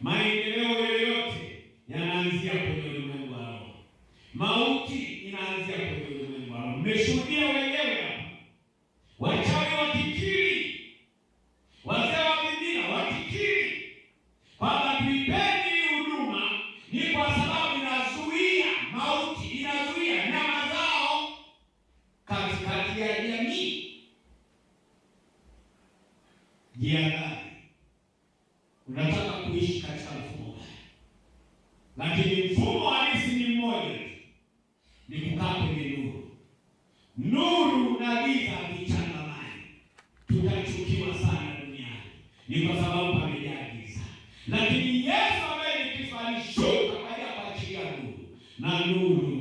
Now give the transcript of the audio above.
Maendeleo yoyote yanaanzia kwenye ulimwengu wa roho. Mauti inaanzia kwenye ulimwengu wa roho. Mmeshuhudia wenyewe hapa. Wachawi wakikiri, wazee wa Biblia wakikiri kwamba tuipeni huduma ni kwa sababu inazuia mauti, inazuia nyama zao katikati ya jamii. Jiandae. Unataka kuishi katika mfumo gani? Lakini mfumo halisi ni mmoja tu, ni kukaa kwenye nuru. Nuru na giza vichangamani, tutachukiwa sana duniani, ni kwa sababu pamejaa giza. Lakini Yesu ambaye ni Kristo alishuka kwa ajili ya kuachilia nuru, na nuru